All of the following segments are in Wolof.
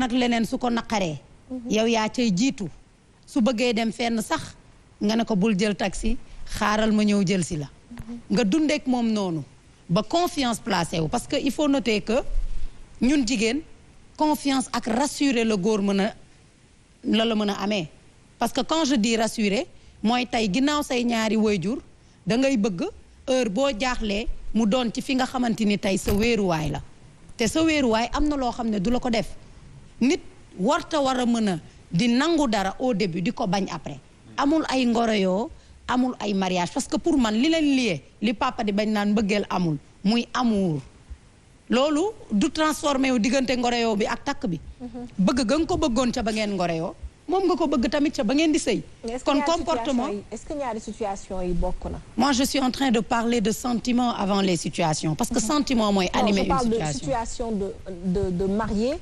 nag leneen su ko naqaree yow yaa cay jiitu su bëggee dem fenn sax nga ne ko bul jël taxi xaaral ma ñëw jël si la nga dundeek moom noonu ba confiance placé wu parce que il faut noter que ñun jigéen confiance ak rassurer le góor mën a la mën a amee parce que quand je dis rassurer mooy tey ginnaaw say ñaari waajur da ngay bëgg heure boo jaaxlee mu doon ci fi nga xamante ni tey sa wéeruwaay la te sa wéeruwaay am na loo xam ne du la ko def nit warta war a mën a di nangu dara au début di ko bañ après amul ay ngoroyoo amul ay mariage parce que pour man li leen lié li papa di bañ naan mbëggeel amul muy amour loolu du transformé wu diggante ngoroyoo bi ak takk bi bëgg ga nga ko bëggoon ca ba ngeen ngoroyoo moom nga ko bëgg tamit ca ba ngeen di sëy kon comportement est-ce que ñaari situation yi bokk na moi je suis en train de parler de sentiments avant les situations parce que sentiment mooy animer une situation. Je parle de situation de marié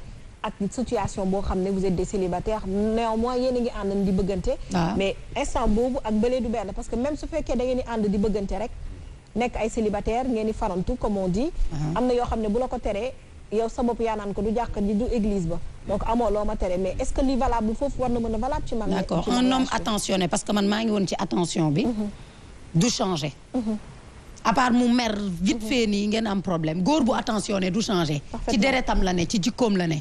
ak situation boo xam ne vous êtes des célibataires néanmoins yéen a ngi ànd di bëggante mais instant boobu ak bële du benn parce que même su fekkee da ngeen di ànd di bëggante rek nekk ay célibataire ngeen di farantu comme on dit am na yoo xam ne bu la ko teree yow sa bopp yaa naan ko du jàkk ji du église ba donc amoo loo ma tere mais est-ce que li valable foofu war na mën a valable ci man d'accord un homme attentionné parce que man maa ngi woon ci attention bi du changer à part mu mer vite fait nii ngeen am problème góor bu attentionné du changer ci deretam la ne ci jikkoom la ne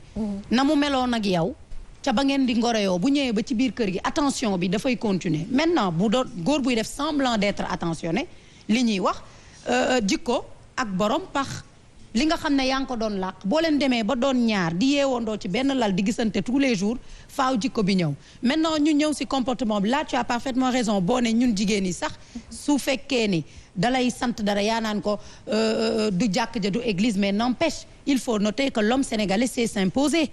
na mu meloon ak yow ca ba ngeen di ngoroyoo bu ñëwee ba ci biir kër gi attention bi dafay continuer maintenant bu doon góor buy def semblant d'être attentionné li ñuy wax jikko ak borom pax li nga xam ne yaa ngi ko doon làq boo leen demee ba doon ñaar di yeewandoo ci benn lal di gisante tous les jours faaw jikko bi ñëw maintenant ñu ñëw si comportement bi là tu as parfaitement raison boo ne ñun jigéen ñi sax su fekkee ni dalay sant dara yaa naan ko du jàkk ja du église mais n'empêche il faut noter que l'homme sénégalais sait s'imposer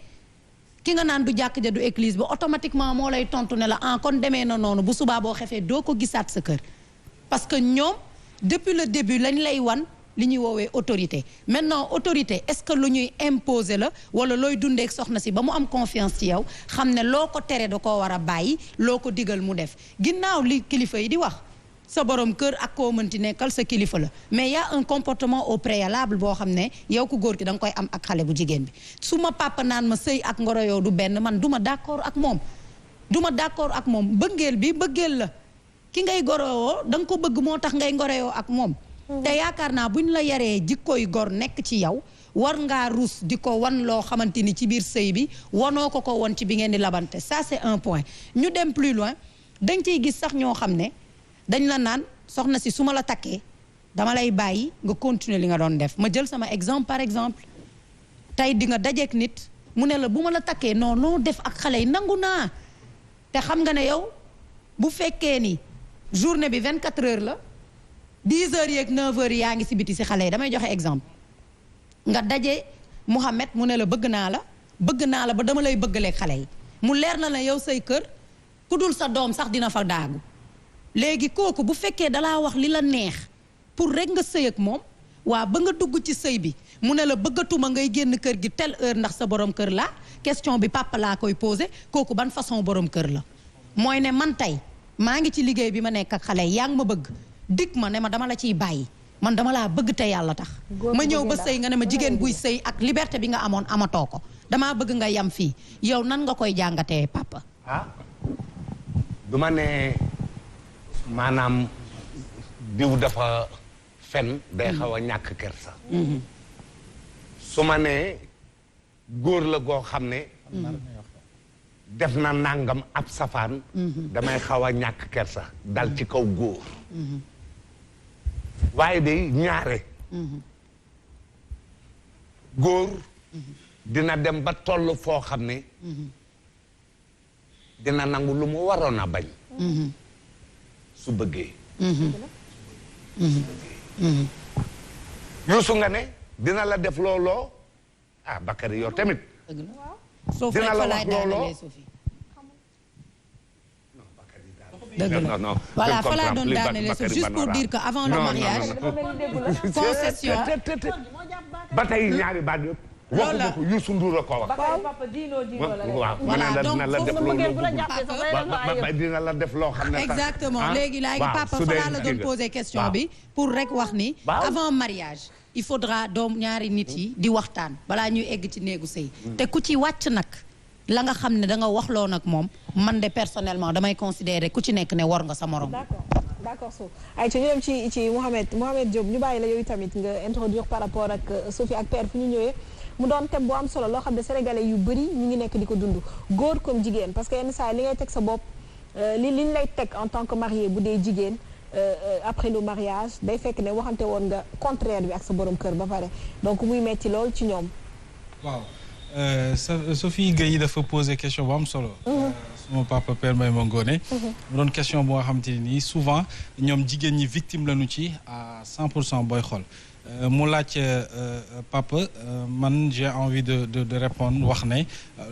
ki nga naan du jàkk ja du église ba automatiquement moo lay tontu ne la kon demee na noonu bu subaa boo xefee doo ko gisaat sa kër parce que ñoom depuis le début lañ lay wan li ñuy woowee autorité maintenant autorité est-ce que lu ñuy imposer la wala looy dundeek soxna si ba mu am confiance ci yow xam ne loo ko tere da koo war a bàyyi loo ko digal mu def ginnaaw li kilifa yi di wax sa borom kër ak koo mënti nekkal sa kilifa la mais y a un comportement au préalable boo xam ne yow ku góor ki da nga koy am ak xale bu jigéen bi su ma papa naan ma sëy ak ngoro yow du benn man du ma d'accord ak moom bëggeel bi bëggeel la ki ngay gorowoo da nga ko bëgg moo tax ngay ngoroyoo ak moom te yaakaar naa buñ la yaree jikkoy gor nekk ci yow war ngaa rus di ko wan loo xamante ni ci biir sëy bi wanoo ko won ci bi ngeen di labante ça c'est un point ñu dem plus loin dañ ciy gis sax ñoo xam ne dañ la naan soxna si su ma la takkee dama lay bàyyi nga continuer li nga doon def ma jël sama exemple par exemple tey di nga dajeek nit mu ne la bu ma la takkee non loo def ak xale yi nangu naa te xam nga ne yow bu fekkee ni journée bi 24 heures la 10 heures yeeg 9 heures yaa ngi si biti si xale yi damay joxe exemple nga daje Mouhamed mu ne la bëgg naa la ba dama lay bëggaleeg xale yi mu leer na la yow say kër ku dul sa doom sax dina fa daagu léegi kooku bu fekkee dalaa wax li la neex pour rek nga sëy ak moom waa ba nga dugg ci sëy bi mu ne la bëggatuma ngay génn kër gi telle heure ndax sa borom kër la question bi papa laa koy posé kooku ban façon borom kër la mooy ne man tey maa ngi ci liggéey bi ma nekk ak xale yi yaa ngi ma bëgg dig ma ne ma dama la ciy bàyyi man dama laa bëgg te yàlla tax ma ñëw ba sëy nga ne ma jigéen buy sëy ak liberté bi nga amoon amatoo ko damaa bëgg nga yam fii yow nan nga koy jàngatee papa du ma ne maanaam diw dafa fen day xaw a ñàkk kersa su ma ne góor la goo xam ne def na nangam ab safaan damay xaw a ñàkk kersa dal ci kaw góor waaye day ñaare góor dina dem ba toll foo xam ne dina nangu lu mu waroon a bañ su bëggee Youssou nga ne dina la def looloo Bakary yow tamit dina la wax looloo non voilà fa laa doon daanele juste pour dire que avant le mariage concession ba tey ñaari baat yëpp waxu ma ko Youssou Ndour a ko wax waaw voilà donc dina la def loolu dina la def loo xam ne exactement léegi papa fa laa la doon poser question bi pour rek wax ni avant mariage il faudra doom ñaari nit yi di waxtaan balaa ñuy egg ci néegu sëy te ku ci wàcc nag la nga xam ne da nga waxloo nag moom man de personnellement damay considérer ku ci nekk ne war nga sa morom. d'accord so ay ci ñu dem ci Mouhamed Diop ñu bàyyi la yooyu tamit nga introduire par rapport ak Sophie ak Père fu ñu ñëwee mu doon thème bu am solo loo xam ne sénégalais yu bëri ñu ngi nekk di ko dund góor comme jigéen parce que yenn saa li ngay teg sa bopp liñ lay teg en tant que marié bu dee jigéen après le mariage day fekk ne waxante woon nga contraire bi ak sa borom kër ba pare donc muy metti lool ci ñoom. waaw Sophie Gueye dafa poser question bu am solo. suma papa Père Mbaye Mangone. mu doon question boo xamante ni souvent ñoom jigéen ñi victime lañu ci à 100% booy xool. mu laaj papa man j'ai envie de répondre wax ne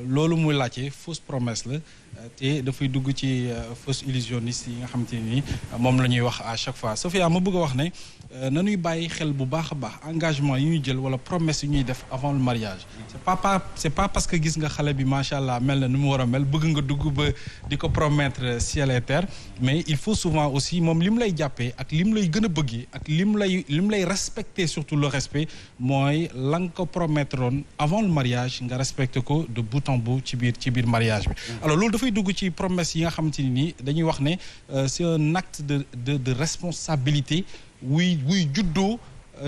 loolu muy laajte fausse promesse la te dafay dugg ci fausse illusionniste yi nga xamante ni moom la ñuy wax à chaque fois Sophia ma bëgg a wax ne nañuy bàyyi xel bu baax a baax engagement yi ñuy jël wala promesse yi ñuy def avant le mariage c'est pas parce que gis nga xale bi macha allah mel na nu mu war a mel bëgg nga dugg ba di ko promettre ciel et terre mais il faut souvent aussi moom li mu lay jàppee ak li mu lay gën a bëggee ak li mu lay respecter surtout le respect mooy la nga ko promettroon avant le mariage nga respecté ko de bout en bout ci biir mariage bi alors loolu dafay dugg ci promesse yi nga xamante ni dañuy wax ne c'est un acte de responsabilité wuy juddoo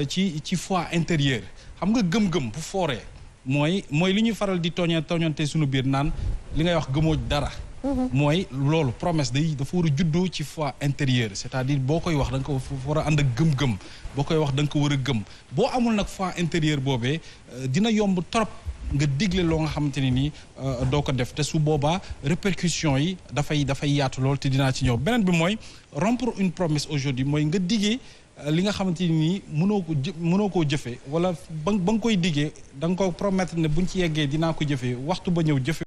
ci foi intérieure xam nga gëm-gëm bu fooree mooy li ñuy faral di tooñante suñu biir naan li ngay wax gëmoo dara mooy loolu promesse dafa war a juddoo ci foi intérieure c'est-à-dire boo koy wax da nga ko war a ànd ak gëm-gëm boo koy wax da nga ko war a gëm boo amul nag foi intérieure boobee dina yomb trop nga digle loo nga xamante ne nii doo ko def te su boobaa répercussions yi dafay yaatu lool te dinaa ci ñëw beneen bi mooy rompre une promesse aujourd'hui mooy nga diggee li nga xamante ni mënoo koo jëfee wala ba nga koy diggee da nga ko promettre ne buñ ci yeggee dinaa ko jëfee waxtu ba ñëw jëfe